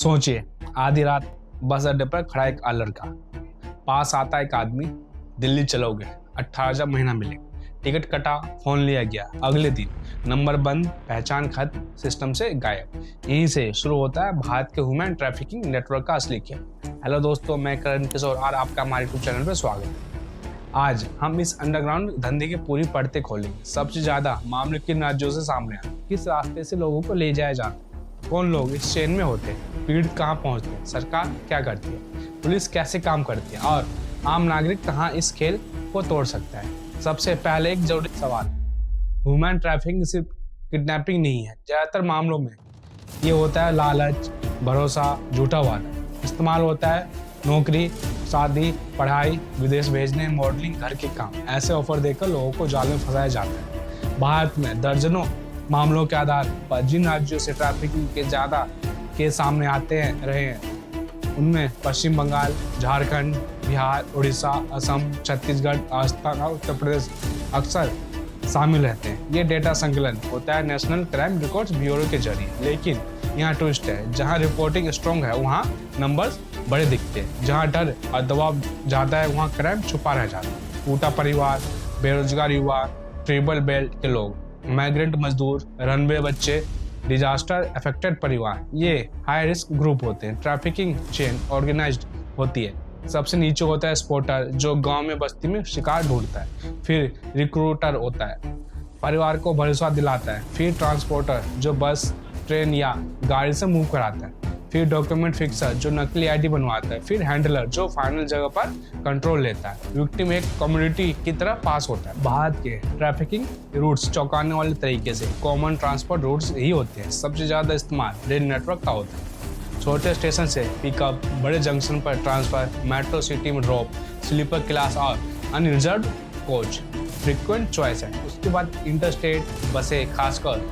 सोचिए, आधी रात बस अड्डे पर खड़ा एक लड़का, पास आता एक आदमी, दिल्ली चलोगे, 18,000 महीना मिले, टिकट कटा, फोन लिया गया, अगले दिन नंबर बंद, पहचान खत्म, सिस्टम से गायब। यहीं से शुरू होता है भारत के ह्यूमन ट्रैफिकिंग नेटवर्क का असली खेल। हेलो दोस्तों, मैं करण किशोर और आपका हमारे यूट्यूब चैनल पर स्वागत है। आज हम इस अंडरग्राउंड धंधे की पूरी परतें खोलेंगे। सबसे ज्यादा मामले किन राज्यों से सामने आए, किस रास्ते से लोगों को ले जाया जाता है, कौन लोग इस चेन में होते हैं, पीड़ित कहाँ पहुंचते हैं, सरकार क्या करती है, पुलिस कैसे काम करती है और आम नागरिक कहाँ इस खेल को तोड़ सकता है। सबसे पहले एक जरूरी सवाल, ह्यूमन ट्रैफिकिंग सिर्फ किडनैपिंग नहीं है। ज्यादातर मामलों में ये होता है लालच, भरोसा, झूठा वादा। इस्तेमाल होता है नौकरी, शादी, पढ़ाई, विदेश भेजने, मॉडलिंग, घर के काम। ऐसे ऑफर देकर लोगों को जाल में फंसाया जाता है। भारत में दर्जनों मामलों के आधार पर जिन राज्यों से ट्रैफिकिंग के ज्यादा केस सामने आते रहे हैं उनमें पश्चिम बंगाल, झारखंड, बिहार, उड़ीसा, असम, छत्तीसगढ़, राजस्थान और उत्तर प्रदेश अक्सर शामिल रहते हैं। ये डेटा संकलन होता है नेशनल क्राइम रिकॉर्ड्स ब्यूरो के जरिए। लेकिन यहाँ ट्विस्ट है, जहाँ रिपोर्टिंग स्ट्रॉन्ग है वहाँ नंबर्स बड़े दिखते हैं। जहाँ डर और दबाव जाता है वहाँ क्राइम छुपा रह जाता है। टूटा परिवार, बेरोजगार युवा, ट्राइबल बेल्ट के लोग, माइग्रेंट मजदूर, रनवे बच्चे, डिजास्टर अफेक्टेड परिवार, ये हाई रिस्क ग्रुप होते हैं। ट्रैफिकिंग चेन ऑर्गेनाइज्ड होती है। सबसे नीचे होता है स्पॉटर, जो गांव में बस्ती में शिकार ढूंढता है। फिर रिक्रूटर होता है, परिवार को भरोसा दिलाता है। फिर ट्रांसपोर्टर, जो बस, ट्रेन या गाड़ी से मूव कराता है। फिर डॉक्यूमेंट फिक्सर, जो नकली आईडी बनवाता है। फिर हैंडलर, जो फाइनल जगह पर कंट्रोल लेता है। विक्टिम एक कम्युनिटी की तरह पास होता है। भारत के ट्रैफिकिंग रूट्स चौंकाने वाले तरीके से कॉमन ट्रांसपोर्ट रूट्स ही होते हैं। सबसे ज्यादा इस्तेमाल रेल नेटवर्क का होता है। छोटे स्टेशन से पिकअप, बड़े जंक्शन पर ट्रांसफर, मेट्रो सिटी में ड्रॉप, स्लीपर क्लास और अनरिजर्व कोच फ्रीक्वेंट चॉइस है। उसके बाद इंटरस्टेट बसें, खासकर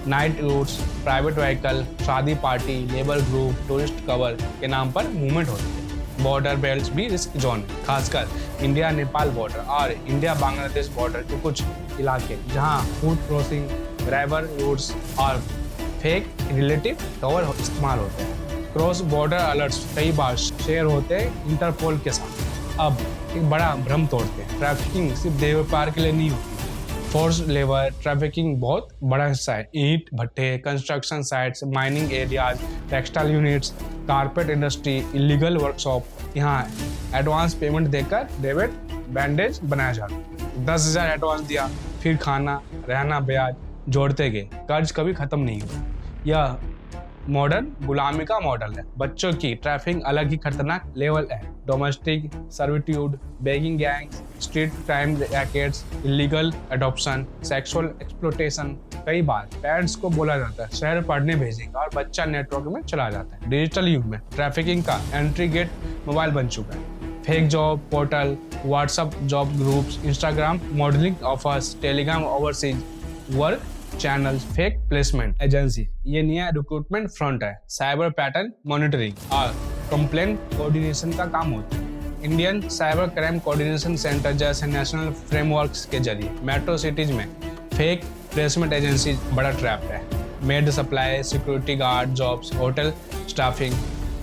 नाइट रूट्स, प्राइवेट व्हीकल, शादी party, labour group, tourist cover के नाम पर मूवमेंट होती है। बॉर्डर बेल्ट भी रिस्क जोन है, खासकर इंडिया नेपाल बॉर्डर और इंडिया बांग्लादेश बॉर्डर के कुछ इलाके, जहां फूड क्रॉसिंग, ड्राइवर रूट्स और फेक रिलेटिव कवर इस्तेमाल होते हैं। क्रॉस बॉर्डर अलर्ट्स कई बार शेयर होते हैं इंटरपोल के साथ। अब एक बड़ा भ्रम तोड़ते हैं, ट्रैफिकिंग सिर्फ देह व्यापार के लिए नहीं होती। फोर्स लेबर ट्रैफिकिंग बहुत बड़ा हिस्सा है। ईंट भट्टे, construction sites, mining areas, textile units, carpet industry, illegal workshop, यहाँ एडवांस पेमेंट देकर डेबिट बैंडेज बनाया जाता है। 10,000 एडवांस दिया, फिर खाना, रहना, ब्याज जोड़ते गए, कर्ज कभी खत्म नहीं हुआ। यह मॉडर्न गुलामी का मॉडल है। बच्चों की ट्रैफिकिंग अलग ही खतरनाक लेवल है। Domestic servitude, begging gangs, street crime rackets, illegal adoption, sexual exploitation. कई बार पेरेंट्स को बोला जाता है शहर पढ़ने भेजेंगे और बच्चा नेटवर्क में चला जाता है। डिजिटल युग में ट्रैफिकिंग का एंट्री गेट मोबाइल बन चुका है। Fake job portal, WhatsApp job groups, Instagram modelling offers, Telegram overseas work channel, fake placement agency, ये नया रिक्रूटमेंट फ्रंट है। साइबर पैटर्न मॉनिटरिंग और कंप्लेंट कोऑर्डिनेशन का काम होता है। Indian cyber crime coordination centre जैसे नेशनल फ्रेमवर्क्स के जरिए मेट्रो सिटीज में फेक प्लेसमेंट एजेंसी बड़ा ट्रैप है। Made supply, security guard jobs, hotel staffing,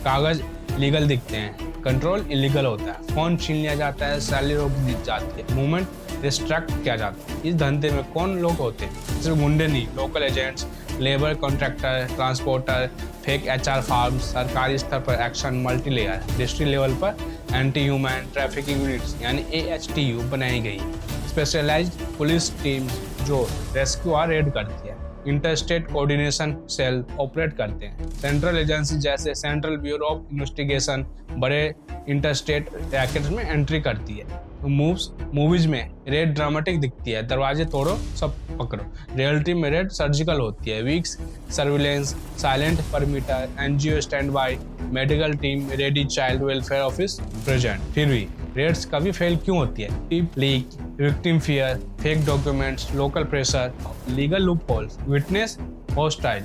कागज लीगल दिखते हैं, कंट्रोल इलीगल होता है, फोन छीन लिया जाता है, सैलरी रोक दी जाती है, मूवमेंट रिस्ट्रक्ट किया जाता है। इस धंधे में कौन लोग होते हैं? सिर्फ गुंडे नहीं, local agents, labour contractor, transporter, fake HR firm. सरकारी स्तर पर action multi layer, district level पर एंटी ह्यूमन ट्रैफिकिंग यूनिट्स यानी AHTU बनाई गई। स्पेशलाइज्ड पुलिस टीम जो रेस्क्यू और रेड करती है। इंटरस्टेट कोऑर्डिनेशन सेल ऑपरेट करते हैं। सेंट्रल एजेंसी जैसे सेंट्रल ब्यूरो ऑफ इन्वेस्टिगेशन बड़े इंटरस्टेट रैकेट्स में एंट्री करती है। मूवीज में रेड ड्रामेटिक दिखती है, दरवाजे तोड़ो सब पकड़ो। रियलिटी में रेड सर्जिकल होती है। Weeks surveillance, silent perimeter, NGO stand by, medical team ready, child welfare office present. फिर भी रेड्स कभी फेल क्यों होती है? Tip leak, victim fear, fake documents, local pressure, legal loop holes, witness hostile,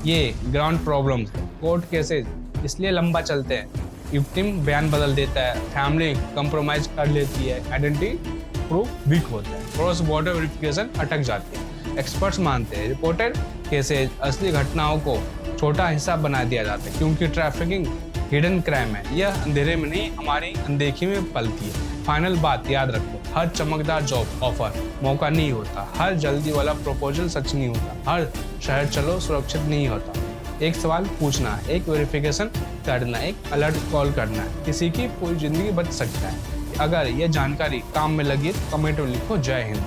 ये ground problems. Court cases इसलिए लंबा चलते हैं, विक्टिम बयान बदल देता है, फैमिली कंप्रोमाइज कर लेती है, आइडेंटिटी प्रूफ वीक होता है, क्रॉस बॉर्डर वेरिफिकेशन अटक जाती है। एक्सपर्ट्स मानते हैं रिपोर्टेड केसेज असली घटनाओं को छोटा हिस्सा बना दिया जाता है, क्योंकि ट्रैफिकिंग हिडन क्राइम है। यह अंधेरे में नहीं, हमारी अनदेखी में पलती है। फाइनल बात याद रखो, हर चमकदार जॉब ऑफर मौका नहीं होता, हर जल्दी वाला प्रपोजल सच नहीं होता, हर शहर चलो सुरक्षित नहीं होता। एक सवाल पूछना, एक वेरिफिकेशन करना, एक अलर्ट कॉल करना, किसी की पूरी जिंदगी बच सकता है। अगर यह जानकारी काम में लगी तो कमेंट में लिखो जय हिंद।